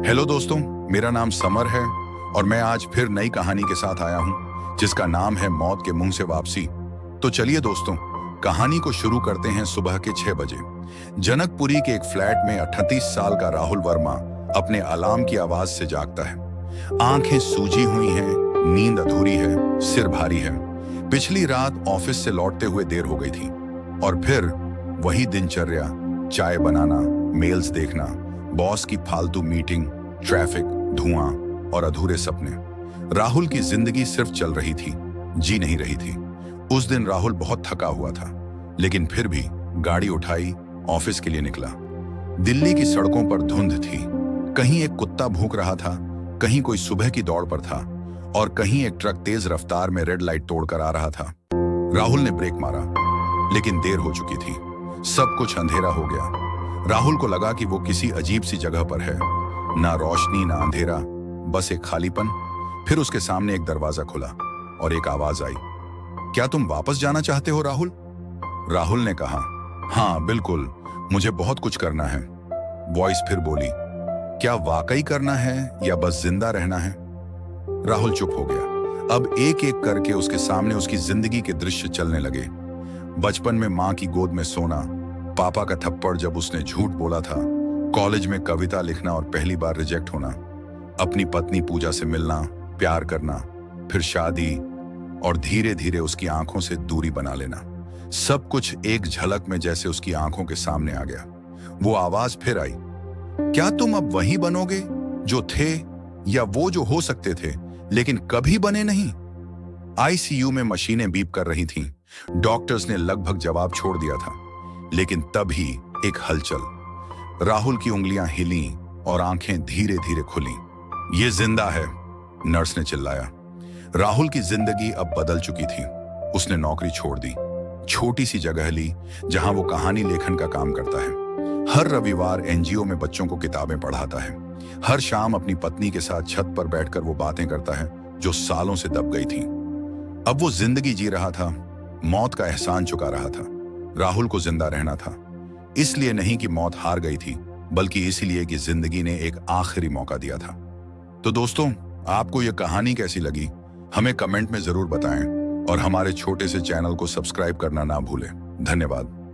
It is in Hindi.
हेलो दोस्तों, मेरा नाम समर है और मैं आज फिर नई कहानी के साथ आया हूं जिसका नाम है मौत के मुंह से वापसी। तो चलिए दोस्तों, कहानी को शुरू करते हैं। सुबह के 6 बजे जनकपुरी के एक फ्लैट में 38 साल का राहुल वर्मा अपने अलार्म की आवाज से जागता है। आंखें सूजी हुई हैं, नींद अधूरी है, सिर भारी है। पिछली रात ऑफिस से लौटते हुए देर हो गई थी और फिर वही दिनचर्या, चाय बनाना, मेल्स देखना, बॉस की फालतू मीटिंग, ट्रैफिक, धुआं और अधूरे सपने। राहुल की जिंदगी सिर्फ चल रही थी, जी नहीं रही थी। उस दिन राहुल बहुत थका हुआ था, लेकिन फिर भी गाड़ी उठाई, ऑफिस के लिए निकला। दिल्ली की सड़कों पर धुंध थी। कहीं एक कुत्ता भौंक रहा था, कहीं कोई सुबह की दौड़ पर था और कहीं एक ट्रक तेज रफ्तार में रेड लाइट तोड़कर आ रहा था। राहुल ने ब्रेक मारा, लेकिन देर हो चुकी थी। सब कुछ अंधेरा हो गया। राहुल को लगा कि वो किसी अजीब सी जगह पर है। ना रोशनी, ना अंधेरा, बस एक खालीपन। फिर उसके सामने एक दरवाजा खुला और एक आवाज आई, क्या तुम वापस जाना चाहते हो राहुल? राहुल ने कहा, हाँ बिल्कुल, मुझे बहुत कुछ करना है। वॉइस फिर बोली, क्या वाकई करना है या बस जिंदा रहना है? राहुल चुप हो गया। अब एक एक करके उसके सामने उसकी जिंदगी के दृश्य चलने लगे। बचपन में मां की गोद में सोना, पापा का थप्पड़ जब उसने झूठ बोला था, कॉलेज में कविता लिखना और पहली बार रिजेक्ट होना, अपनी पत्नी पूजा से मिलना, प्यार करना, फिर शादी और धीरे धीरे उसकी आंखों से दूरी बना लेना। सब कुछ एक झलक में जैसे उसकी आंखों के सामने आ गया। वो आवाज फिर आई, क्या तुम अब वही बनोगे जो थे या वो जो हो सकते थे लेकिन कभी बने नहीं? आईसीयू में मशीनें बीप कर रही थीं। डॉक्टर्स ने लगभग जवाब छोड़ दिया था, लेकिन तभी एक हलचल। राहुल की उंगलियां हिली और आंखें धीरे धीरे खुली। ये जिंदा है, नर्स ने चिल्लाया। राहुल की जिंदगी अब बदल चुकी थी। उसने नौकरी छोड़ दी, छोटी सी जगह ली जहां वो कहानी लेखन का काम करता है। हर रविवार एनजीओ में बच्चों को किताबें पढ़ाता है। हर शाम अपनी पत्नी के साथ छत पर बैठकर वो बातें करता है जो सालों से दब गई थी। अब वो जिंदगी जी रहा था, मौत का एहसान चुका रहा था। राहुल को जिंदा रहना था, इसलिए नहीं कि मौत हार गई थी, बल्कि इसलिए कि जिंदगी ने एक आखिरी मौका दिया था। तो दोस्तों, आपको यह कहानी कैसी लगी हमें कमेंट में जरूर बताएं और हमारे छोटे से चैनल को सब्सक्राइब करना ना भूलें। धन्यवाद।